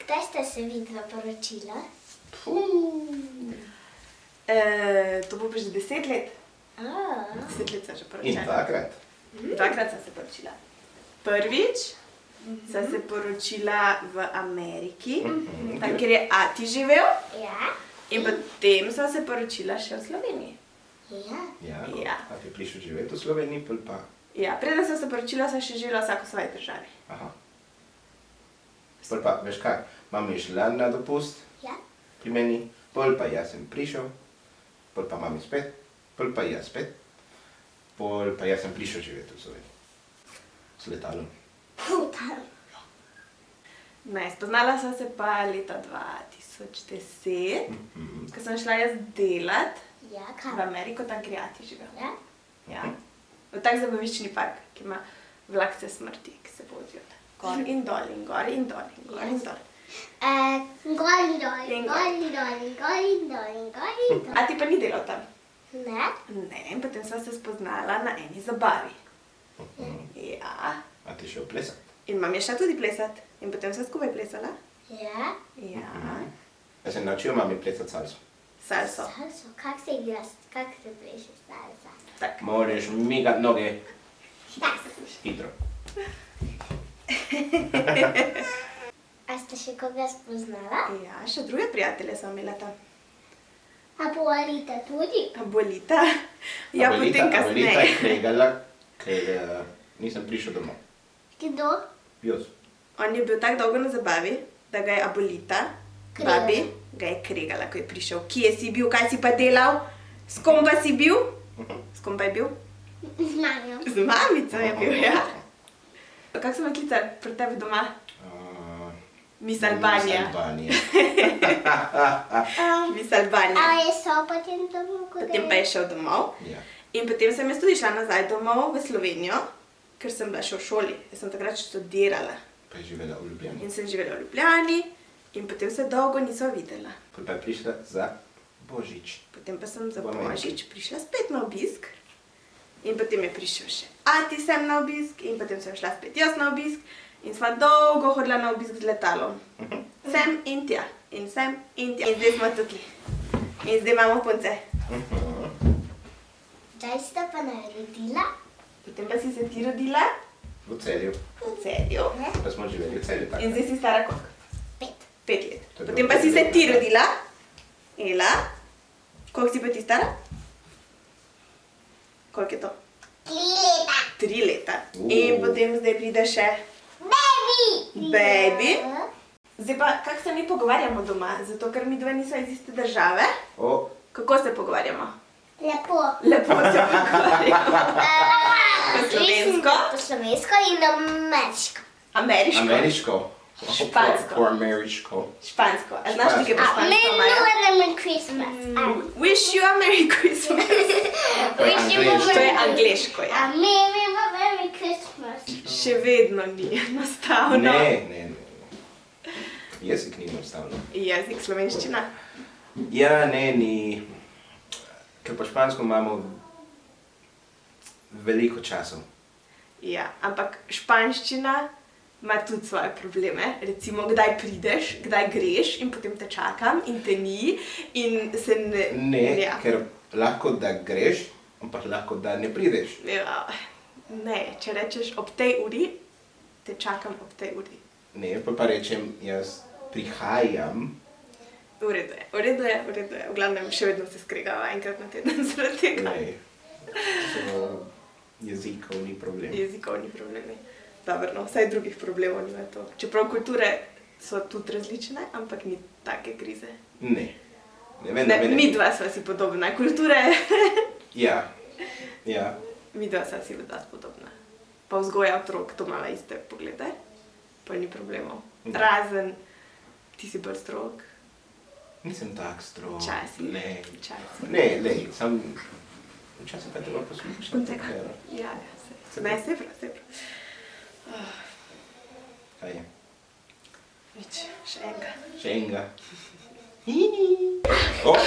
Kdaj ste se videla poročila? To bo pa že 10 let. 10 let sem že poročila. In dvakrat? Dvakrat sem se poročila. Prvič sem se poročila v Ameriki, tam, kjer je ati živel. Ja. In potem sem se poročila še v Sloveniji. Ja. Ja. A ti je prišel živeti v Sloveniji, pol pa? Ja, preden sem se poročila, sem še živela vsako v svoji državi. Aha. Pol pa, veš kaj, mama je šla na dopust Ja. pri meni, pol pa jaz sem prišel, pol pa mami spet, pol pa jaz spet, pol pa jaz sem prišel živeti v Sloveniji. S letalom. Ne, spoznala sem se pa leta 2010, ko sem šla jaz delat Ja, v kaj? Ameriko, tam, kjer je ati živel. Ja. Ja. V tak zabaviščni park, ki ima vlakce smrti, ki se vozijo gor in dol in gor in dol in gor in dol. A ti pa ni delal tam? Ne? Ne, in potem sva se spoznala na eni zabavi. Ja. A ti šel plesati? In mam je šla tudi plesati. In potem sva skupaj plesala. Ja. Ja. Jaz sem naučil mami plesati salso. Salso. Salso, kak se igraš, kak se pleše salsa? Tak. Moraš migati noge hitro. A ste še koga spoznala? Ja, še druge prijatelje sem imela tam. A Bolita tudi? Abuelita. Ja, potem Abuelita je kasneje. kregala, ker nisem prišel domov. Kdo? Jaz. On je bil tako dolgo na zabavi, da ga je abuelita, Kregala. babi, ga je kregala, ko je prišel. Kje si bil, kaj si pa delal? S kom pa si bil? S kom pa je bil? Z mamijo. Z mamico je bil, ja. Kako so me klicali pri tebi doma? Miss Albanija. Miss Albanija. A je so potem domov? Potem pa je šel domov. Ja. In potem sem jaz tudi šla nazaj domov v Slovenijo, ker sem bila še v šoli. Jaz sem takrat študirala. Pa je živela v Ljubljani. In sem živela v Ljubljani in potem se dolgo nisva videla. Pol pa je prišla za Božič. Potem pa sem za V Ameriki. Božič prišla spet na obisk. In potem je prišel še ati sem na obisk in potem sem šla spet jaz na obisk. In sva dolgo hodila na obisk z letalom. Sem in tja. In sem in tja. In zdaj smo tukaj. In zdaj imamo punce. Kdaj ste pa naredila? Potem pa si se ti rodila V Celju. v Celju. Pa smo živeli v Celju tako. In zdaj si stara koliko? 5. 5 let. To je Potem bilo pa si se pet ti let, ja. rodila. Ela. Koliko si pa ti stara? Koliko je to? 3 leta. 3 leta. In potem zdaj pride še Baby! baby. Zdaj pa, kako se mi pogovarjamo doma? Zato, ker mi dve nisva iz iste države. O, Kako se pogovarjamo? Lepo. Lepo se pogovarjamo. Po slovensko? Po slovensko in ameriško. Ameriško. ameriško. Špansko. Po ameriško. Špansko. A znaš nekaj po A špansko, Maja? Merry Christmas. Wish you a Merry Christmas. Wish you angleško. To je angleško, A ja. Merry Christmas. Še vedno ni enostavno. Ne. Jezik ni enostavno. Jezik, slovenščina. Ja, ne, ni. Ker po špansko imamo veliko časov. Ja, ampak španščina ima tudi svoje probleme. Recimo, kdaj prideš, kdaj greš in potem te čakam in te ni in se ne... Ne, ja. ker lahko da greš, ampak lahko da ne prideš. Ja, ne, če rečeš ob tej uri, te čakam ob tej uri. Ne, pa rečem, jaz prihajam. V redu je, v redu je, v redu je. V glavnem, še vedno se skregava enkrat na teden zaradi tega. Ne, so jezikovni problem. Jezikovni problemi. Dobro, no, vsaj drugih problemov nima to. Čeprav kulture so tudi različne, ampak ni take krize. Ne. Ne, mi dva sva si podobna. Kulture, Ja. mi dva sva si dosti podobna. Pa vzgoja otrok, to imava iste poglede, pa ni problemov. Razen, ti si bolj strog. Nisem tak strog. Včasih. Ne. Včasih. Ne, sam včasih pa treba poslušati. Punceka. Ja, se. Ne, se prav, se prav. Kaj je? Nič, še enega. Še enega. Oh.